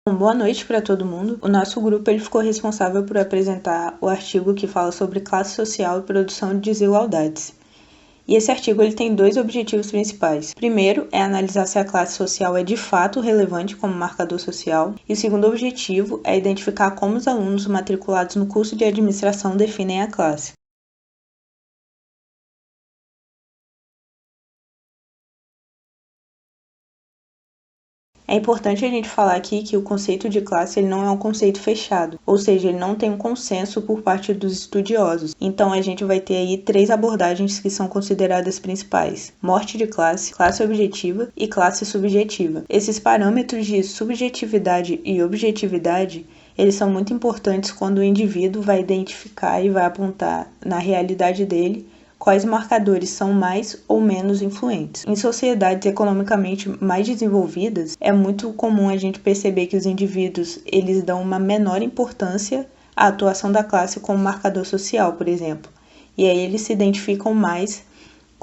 Boa noite para todo mundo. O nosso grupo ele ficou responsável por apresentar o artigo que fala sobre classe social e produção de desigualdades. E esse artigo ele tem dois objetivos principais. Primeiro é analisar se a classe social é de fato relevante como marcador social. E o segundo objetivo é identificar como os alunos matriculados no curso de administração definem a classe. É importante a gente falar aqui que o conceito de classe ele não é um conceito fechado, ou seja, ele não tem um consenso por parte dos estudiosos. Então a gente vai ter aí três abordagens que são consideradas principais: morte de classe, classe objetiva e classe subjetiva. Esses parâmetros de subjetividade e objetividade eles são muito importantes quando o indivíduo vai identificar e vai apontar na realidade dele quais marcadores são mais ou menos influentes. Em sociedades economicamente mais desenvolvidas, é muito comum a gente perceber que os indivíduos eles dão uma menor importância à atuação da classe como marcador social, por exemplo. E aí eles se identificam mais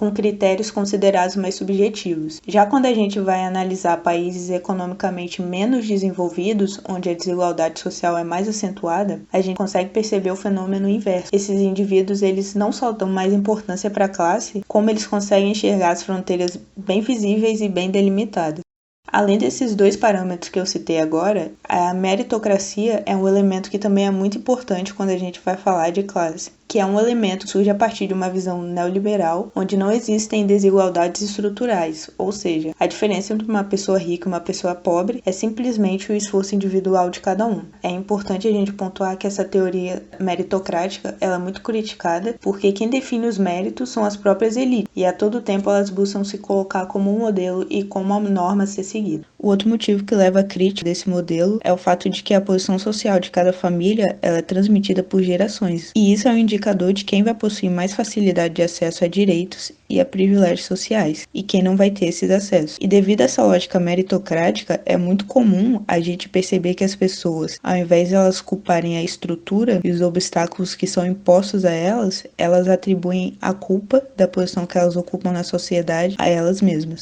com critérios considerados mais subjetivos. Já quando a gente vai analisar países economicamente menos desenvolvidos, onde a desigualdade social é mais acentuada, a gente consegue perceber o fenômeno inverso. Esses indivíduos, eles não só dão mais importância para a classe, como eles conseguem enxergar as fronteiras bem visíveis e bem delimitadas. Além desses dois parâmetros que eu citei agora, a meritocracia é um elemento que também é muito importante quando a gente vai falar de classe, que é um elemento que surge a partir de uma visão neoliberal, onde não existem desigualdades estruturais, ou seja, a diferença entre uma pessoa rica e uma pessoa pobre é simplesmente o esforço individual de cada um. É importante a gente pontuar que essa teoria meritocrática ela é muito criticada, porque quem define os méritos são as próprias elites, e a todo tempo elas buscam se colocar como um modelo e como uma norma a ser seguida. O outro motivo que leva à crítica desse modelo é o fato de que a posição social de cada família ela é transmitida por gerações, e isso é um indicador de quem vai possuir mais facilidade de acesso a direitos e a privilégios sociais, e quem não vai ter esses acessos. E devido a essa lógica meritocrática, é muito comum a gente perceber que as pessoas, ao invés de elas culparem a estrutura e os obstáculos que são impostos a elas, elas atribuem a culpa da posição que elas ocupam na sociedade a elas mesmas.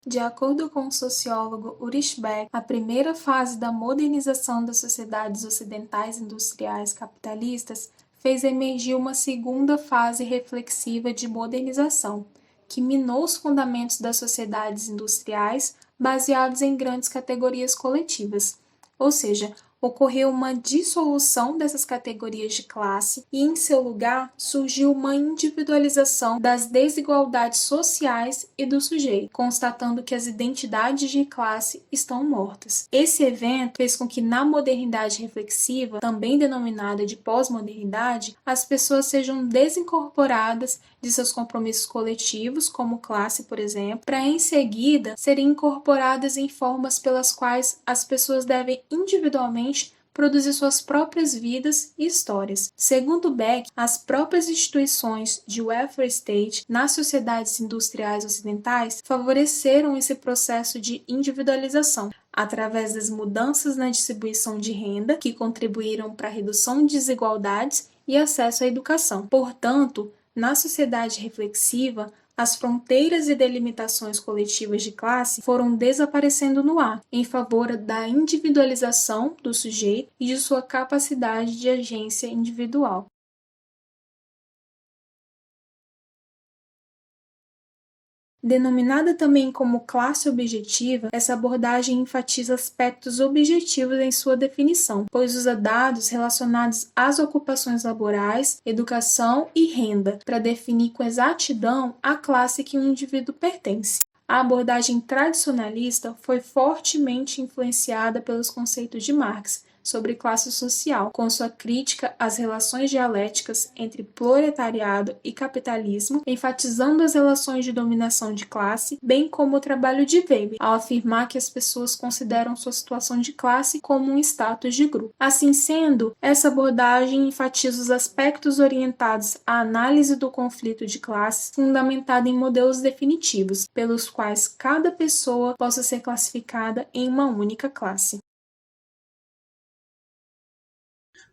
De acordo com o sociólogo Ulrich Beck, a primeira fase da modernização das sociedades ocidentais industriais capitalistas fez emergir uma segunda fase reflexiva de modernização, que minou os fundamentos das sociedades industriais baseados em grandes categorias coletivas. Ou seja, ocorreu uma dissolução dessas categorias de classe e, em seu lugar, surgiu uma individualização das desigualdades sociais e do sujeito, constatando que as identidades de classe estão mortas. Esse evento fez com que, na modernidade reflexiva, também denominada de pós-modernidade, as pessoas sejam desincorporadas de seus compromissos coletivos, como classe, por exemplo, para em seguida serem incorporadas em formas pelas quais as pessoas devem individualmente produzir suas próprias vidas e histórias. Segundo Beck, as próprias instituições de welfare state nas sociedades industriais ocidentais favoreceram esse processo de individualização, através das mudanças na distribuição de renda, que contribuíram para a redução de desigualdades e acesso à educação. Portanto, na sociedade reflexiva, as fronteiras e delimitações coletivas de classe foram desaparecendo no ar, em favor da individualização do sujeito e de sua capacidade de agência individual. Denominada também como classe objetiva, essa abordagem enfatiza aspectos objetivos em sua definição, pois usa dados relacionados às ocupações laborais, educação e renda para definir com exatidão a classe que um indivíduo pertence. A abordagem tradicionalista foi fortemente influenciada pelos conceitos de Marx sobre classe social, com sua crítica às relações dialéticas entre proletariado e capitalismo, enfatizando as relações de dominação de classe, bem como o trabalho de Weber, ao afirmar que as pessoas consideram sua situação de classe como um status de grupo. Assim sendo, essa abordagem enfatiza os aspectos orientados à análise do conflito de classes, fundamentada em modelos definitivos, pelos quais cada pessoa possa ser classificada em uma única classe.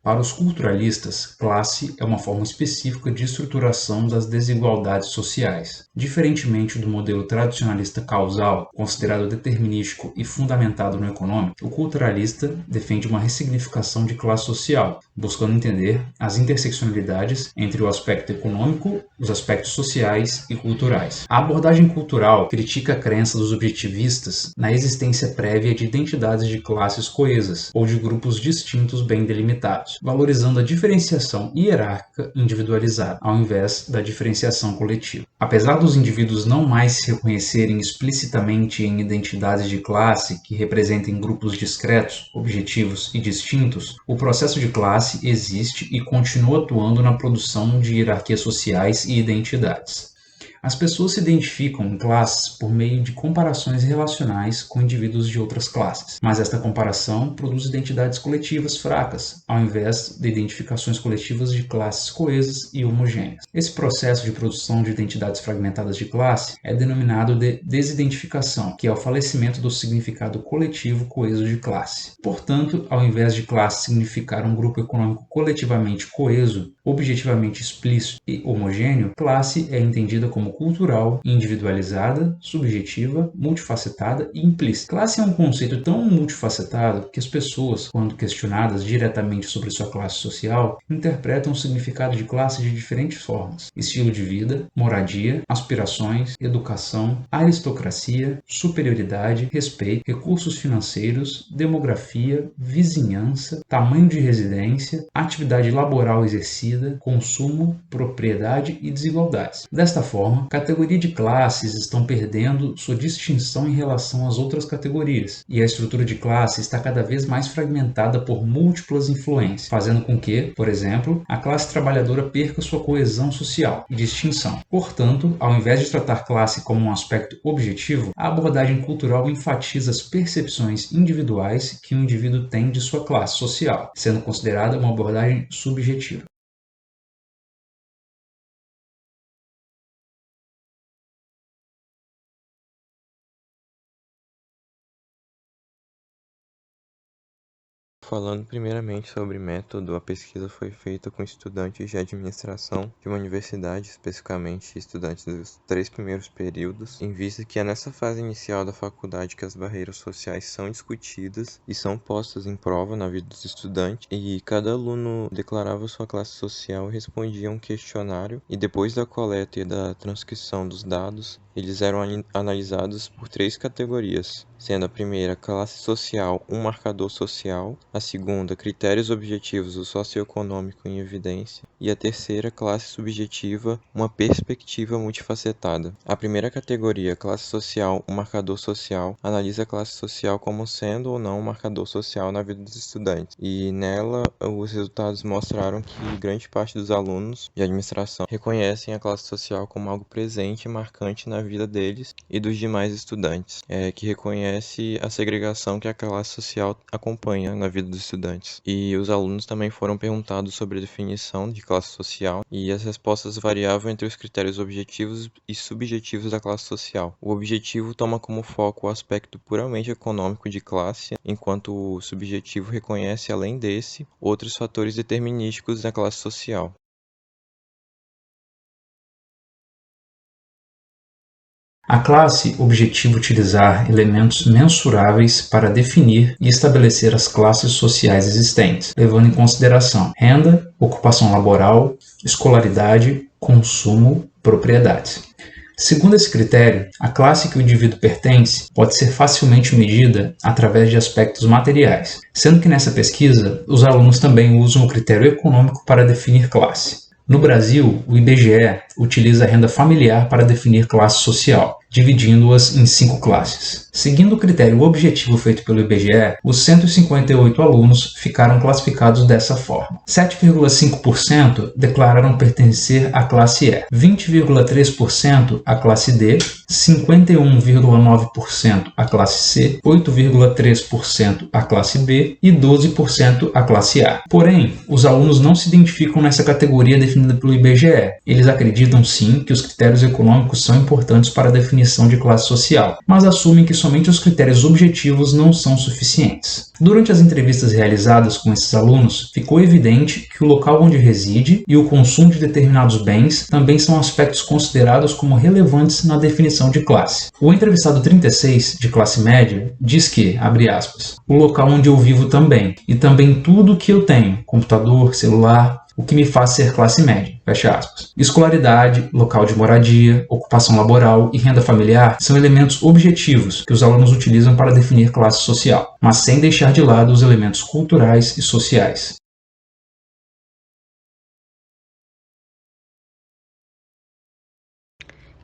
Para os culturalistas, classe é uma forma específica de estruturação das desigualdades sociais. Diferentemente do modelo tradicionalista causal, considerado determinístico e fundamentado no econômico, o culturalista defende uma ressignificação de classe social, buscando entender as interseccionalidades entre o aspecto econômico, os aspectos sociais e culturais. A abordagem cultural critica a crença dos objetivistas na existência prévia de identidades de classes coesas ou de grupos distintos bem delimitados, valorizando a diferenciação hierárquica individualizada, ao invés da diferenciação coletiva. Apesar dos indivíduos não mais se reconhecerem explicitamente em identidades de classe que representem grupos discretos, objetivos e distintos, o processo de classe existe e continua atuando na produção de hierarquias sociais e identidades. As pessoas se identificam em classes por meio de comparações relacionais com indivíduos de outras classes, mas esta comparação produz identidades coletivas fracas, ao invés de identificações coletivas de classes coesas e homogêneas. Esse processo de produção de identidades fragmentadas de classe é denominado de desidentificação, que é o falecimento do significado coletivo coeso de classe. Portanto, ao invés de classe significar um grupo econômico coletivamente coeso, objetivamente explícito e homogêneo, classe é entendida como cultural, individualizada, subjetiva, multifacetada e implícita. Classe é um conceito tão multifacetado que as pessoas, quando questionadas diretamente sobre sua classe social, interpretam o significado de classe de diferentes formas: estilo de vida, moradia, aspirações, educação, aristocracia, superioridade, respeito, recursos financeiros, demografia, vizinhança, tamanho de residência, atividade laboral exercida, consumo, propriedade e desigualdades. Desta forma, categoria de classes estão perdendo sua distinção em relação às outras categorias, e a estrutura de classe está cada vez mais fragmentada por múltiplas influências, fazendo com que, por exemplo, a classe trabalhadora perca sua coesão social e distinção. Portanto, ao invés de tratar classe como um aspecto objetivo, a abordagem cultural enfatiza as percepções individuais que o indivíduo tem de sua classe social, sendo considerada uma abordagem subjetiva. Falando primeiramente sobre método, a pesquisa foi feita com estudantes de administração de uma universidade, especificamente estudantes dos 3 primeiros períodos, em vista que é nessa fase inicial da faculdade que as barreiras sociais são discutidas e são postas em prova na vida dos estudantes, e cada aluno declarava sua classe social e respondia a um questionário, e depois da coleta e da transcrição dos dados, eles eram analisados por 3 categorias, sendo a primeira classe social, um marcador social, a segunda critérios objetivos, o socioeconômico em evidência, e a terceira classe subjetiva, uma perspectiva multifacetada. A primeira categoria, classe social, um marcador social, analisa a classe social como sendo ou não um marcador social na vida dos estudantes, e nela os resultados mostraram que grande parte dos alunos de administração reconhecem a classe social como algo presente e marcante na vida deles e dos demais estudantes, que reconhece a segregação que a classe social acompanha na vida dos estudantes. E os alunos também foram perguntados sobre a definição de classe social, e as respostas variavam entre os critérios objetivos e subjetivos da classe social. O objetivo toma como foco o aspecto puramente econômico de classe, enquanto o subjetivo reconhece, além desse, outros fatores determinísticos da classe social. A classe objetiva utilizar elementos mensuráveis para definir e estabelecer as classes sociais existentes, levando em consideração renda, ocupação laboral, escolaridade, consumo, propriedades. Segundo esse critério, a classe que o indivíduo pertence pode ser facilmente medida através de aspectos materiais, sendo que nessa pesquisa os alunos também usam o critério econômico para definir classe. No Brasil, o IBGE utiliza a renda familiar para definir classe social, dividindo-as em 5 classes. Seguindo o critério objetivo feito pelo IBGE, os 158 alunos ficaram classificados dessa forma. 7,5% declararam pertencer à classe E, 20,3% à classe D, 51,9% à classe C, 8,3% à classe B e 12% à classe A. Porém, os alunos não se identificam nessa categoria definida pelo IBGE. Eles acreditam sim que os critérios econômicos são importantes para a definição definição de classe social, mas assumem que somente os critérios objetivos não são suficientes. Durante as entrevistas realizadas com esses alunos, ficou evidente que o local onde reside e o consumo de determinados bens também são aspectos considerados como relevantes na definição de classe. O entrevistado 36, de classe média, diz que, abre aspas, o local onde eu vivo também, e também tudo que eu tenho, computador, celular, o que me faz ser classe média, fecha aspas. Escolaridade, local de moradia, ocupação laboral e renda familiar são elementos objetivos que os alunos utilizam para definir classe social, mas sem deixar de lado os elementos culturais e sociais.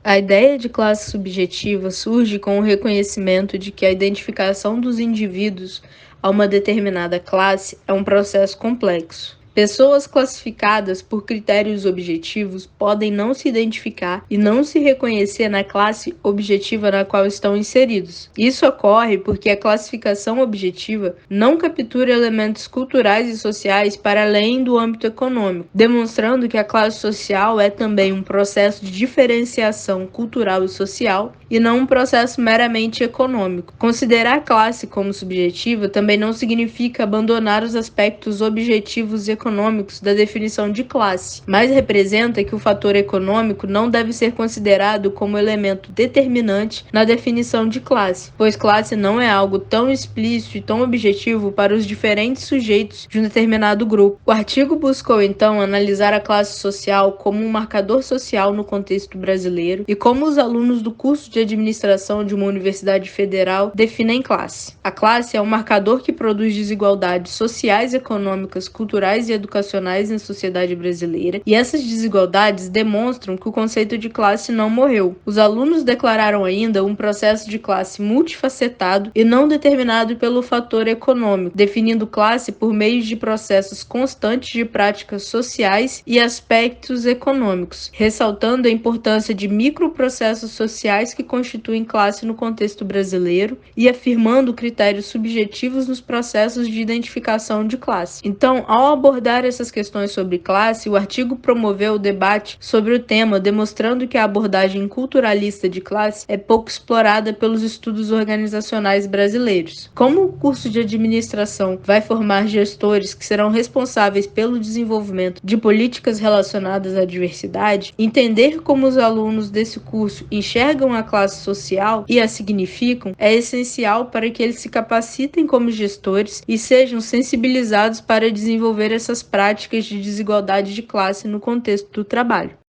A ideia de classe subjetiva surge com o reconhecimento de que a identificação dos indivíduos a uma determinada classe é um processo complexo. Pessoas classificadas por critérios objetivos podem não se identificar e não se reconhecer na classe objetiva na qual estão inseridos. Isso ocorre porque a classificação objetiva não captura elementos culturais e sociais para além do âmbito econômico, demonstrando que a classe social é também um processo de diferenciação cultural e social e não um processo meramente econômico. Considerar a classe como subjetiva também não significa abandonar os aspectos objetivos e econômicos da definição de classe, mas representa que o fator econômico não deve ser considerado como elemento determinante na definição de classe, pois classe não é algo tão explícito e tão objetivo para os diferentes sujeitos de um determinado grupo. O artigo buscou então analisar a classe social como um marcador social no contexto brasileiro e como os alunos do curso de administração de uma universidade federal definem classe. A classe é um marcador que produz desigualdades sociais, econômicas, culturais e educacionais na sociedade brasileira, e essas desigualdades demonstram que o conceito de classe não morreu. Os alunos declararam ainda um processo de classe multifacetado e não determinado pelo fator econômico, definindo classe por meio de processos constantes de práticas sociais e aspectos econômicos, ressaltando a importância de microprocessos sociais que constituem classe no contexto brasileiro e afirmando critérios subjetivos nos processos de identificação de classe. Então, ao abordar essas questões sobre classe, o artigo promoveu o debate sobre o tema, demonstrando que a abordagem culturalista de classe é pouco explorada pelos estudos organizacionais brasileiros. Como o curso de administração vai formar gestores que serão responsáveis pelo desenvolvimento de políticas relacionadas à diversidade, entender como os alunos desse curso enxergam a classe social e a significam é essencial para que eles se capacitem como gestores e sejam sensibilizados para desenvolver essas práticas de desigualdade de classe no contexto do trabalho.